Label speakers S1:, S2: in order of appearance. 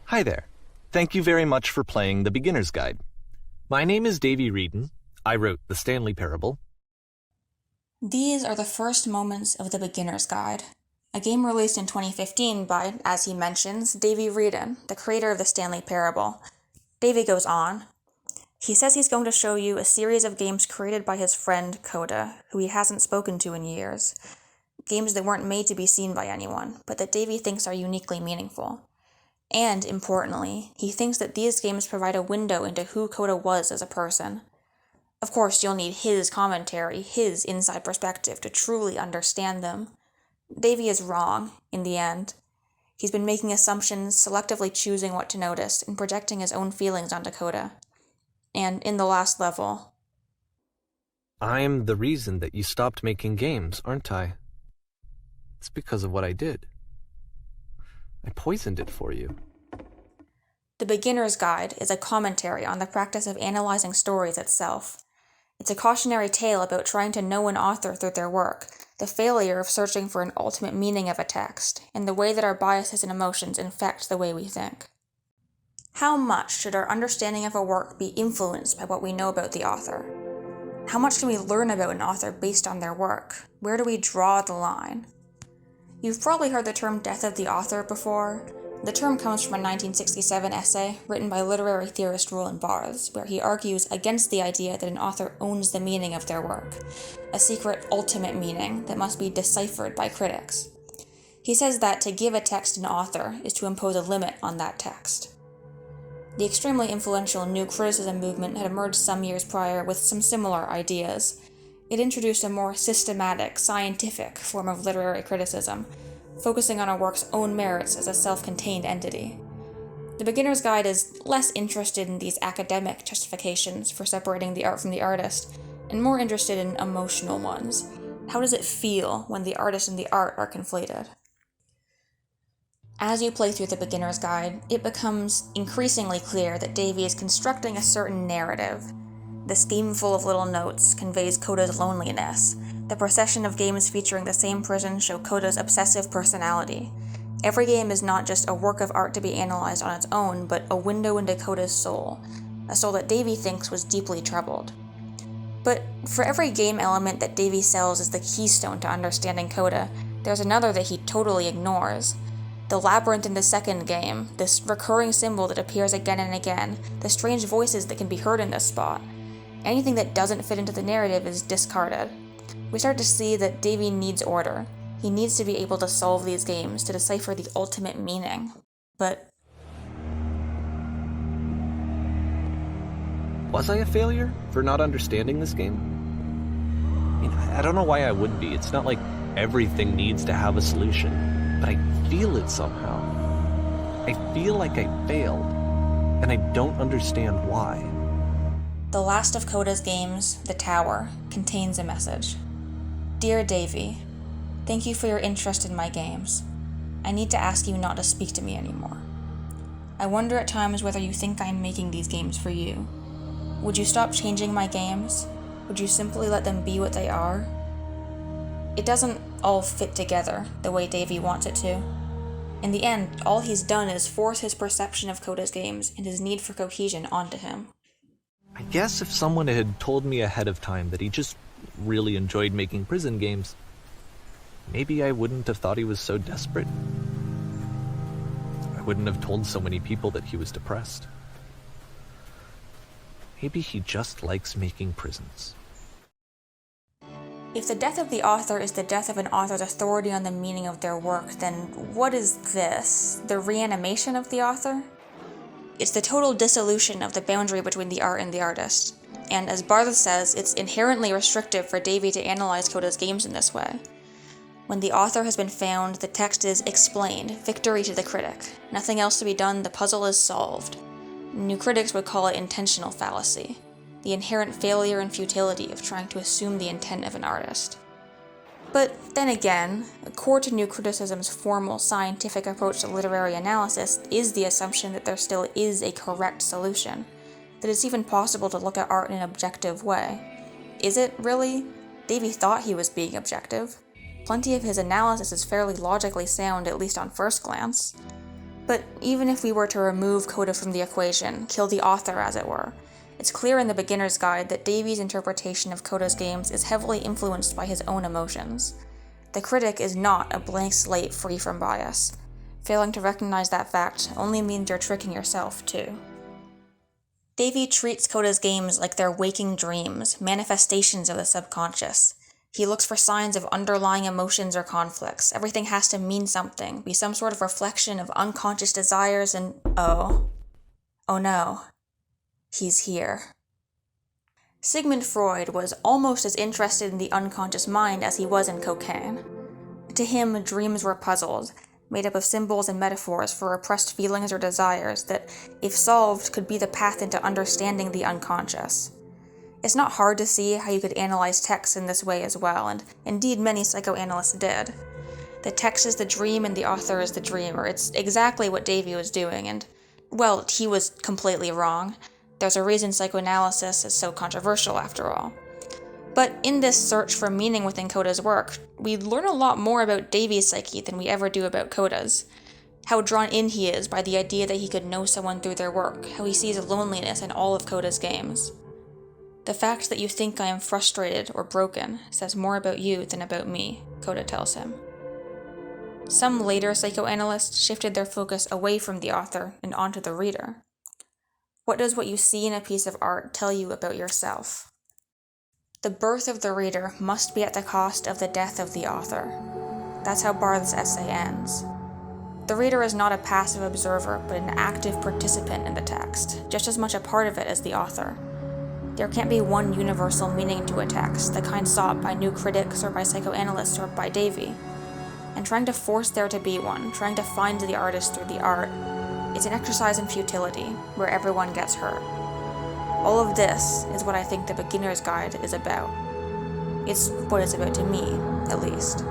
S1: Hi there. Thank you very much for playing The Beginner's Guide. My name is Davy Reedon. I wrote The Stanley Parable.
S2: These are the first moments of The Beginner's Guide, a game released in 2015 by, as he mentions, Davy Reedon, the creator of The Stanley Parable. Davy goes on. He says he's going to show you a series of games created by his friend Coda, who he hasn't spoken to in years. Games that weren't made to be seen by anyone, but that Davy thinks are uniquely meaningful. And, importantly, he thinks that these games provide a window into who Coda was as a person. Of course, you'll need his commentary, his inside perspective to truly understand them. Davy is wrong, in the end. He's been making assumptions, selectively choosing what to notice, and projecting his own feelings onto Coda. And in the last level...
S1: I'm the reason that you stopped making games, aren't I? It's because of what I did. I poisoned it for you.
S2: The Beginner's Guide is a commentary on the practice of analyzing stories itself. It's a cautionary tale about trying to know an author through their work, the failure of searching for an ultimate meaning of a text, and the way that our biases and emotions infect the way we think. How much should our understanding of a work be influenced by what we know about the author? How much can we learn about an author based on their work? Where do we draw the line? You've probably heard the term death of the author before. The term comes from a 1967 essay written by literary theorist Roland, Barthes, where he argues against the idea that an author owns the meaning of their work, a secret ultimate meaning that must be deciphered by critics. He says that to give a text an author is to impose a limit on that text. The extremely influential New Criticism movement had emerged some years prior with some similar ideas. It introduced a more systematic, scientific form of literary criticism, focusing on a work's own merits as a self-contained entity. The Beginner's Guide is less interested in these academic justifications for separating the art from the artist, and more interested in emotional ones. How does it feel when the artist and the art are conflated? As you play through The Beginner's Guide, it becomes increasingly clear that Davy is constructing a certain narrative. The scheme full of little notes conveys Coda's loneliness. The procession of games featuring the same prison show Coda's obsessive personality. Every game is not just a work of art to be analyzed on its own, but a window into Coda's soul, a soul that Davy thinks was deeply troubled. But for every game element that Davy sells as the keystone to understanding Coda, there's another that he totally ignores. The labyrinth in the second game, this recurring symbol that appears again and again, the strange voices that can be heard in this spot. Anything that doesn't fit into the narrative is discarded. We start to see that Davy needs order. He needs to be able to solve these games to decipher the ultimate meaning. But...
S1: Was I a failure for not understanding this game? I mean, I don't know why I would be. It's not like everything needs to have a solution, but I feel it somehow. I feel like I failed, and I don't understand why.
S2: The last of Coda's games, The Tower, contains a message. Dear Davy, thank you for your interest in my games. I need to ask you not to speak to me anymore. I wonder at times whether you think I'm making these games for you. Would you stop changing my games? Would you simply let them be what they are? It doesn't all fit together the way Davy wants it to. In the end, all he's done is force his perception of Coda's games and his need for cohesion onto him.
S1: I guess if someone had told me ahead of time that he just really enjoyed making prison games, maybe I wouldn't have thought he was so desperate. I wouldn't have told so many people that he was depressed. Maybe he just likes making prisons.
S2: If the death of the author is the death of an author's authority on the meaning of their work, then what is this? The reanimation of the author? It's the total dissolution of the boundary between the art and the artist. And as Barthes says, it's inherently restrictive for Davy to analyze Coda's games in this way. When the author has been found, the text is explained, victory to the critic. Nothing else to be done, the puzzle is solved. New critics would call it intentional fallacy, the inherent failure and futility of trying to assume the intent of an artist. But then again, core to New Criticism's formal scientific approach to literary analysis is the assumption that there still is a correct solution, that it's even possible to look at art in an objective way. Is it, really? Davy thought he was being objective. Plenty of his analysis is fairly logically sound, at least on first glance. But even if we were to remove Coda from the equation, kill the author as it were, it's clear in the beginner's guide that Davies' interpretation of Coda's games is heavily influenced by his own emotions. The critic is not a blank slate free from bias. Failing to recognize that fact only means you're tricking yourself, too. Davy treats Coda's games like they're waking dreams, manifestations of the subconscious. He looks for signs of underlying emotions or conflicts. Everything has to mean something, be some sort of reflection of unconscious desires, and oh no, he's here. Sigmund Freud was almost as interested in the unconscious mind as he was in cocaine. To him, dreams were puzzles, made up of symbols and metaphors for repressed feelings or desires that, if solved, could be the path into understanding the unconscious. It's not hard to see how you could analyze texts in this way as well, and indeed many psychoanalysts did. The text is the dream and the author is the dreamer. It's exactly what Davy was doing, and, well, he was completely wrong. There's a reason psychoanalysis is so controversial, after all. But in this search for meaning within Coda's work, we learn a lot more about Davy's psyche than we ever do about Coda's. How drawn in he is by the idea that he could know someone through their work, how he sees loneliness in all of Coda's games. The fact that you think I am frustrated or broken says more about you than about me, Coda tells him. Some later psychoanalysts shifted their focus away from the author and onto the reader. What does what you see in a piece of art tell you about yourself? The birth of the reader must be at the cost of the death of the author. That's how Barthes' essay ends. The reader is not a passive observer, but an active participant in the text, just as much a part of it as the author. There can't be one universal meaning to a text, the kind sought by new critics or by psychoanalysts or by Davy. And trying to force there to be one, trying to find the artist through the art, is an exercise in futility, where everyone gets hurt. All of this is what I think the beginner's guide is about. It's what it's about to me, at least.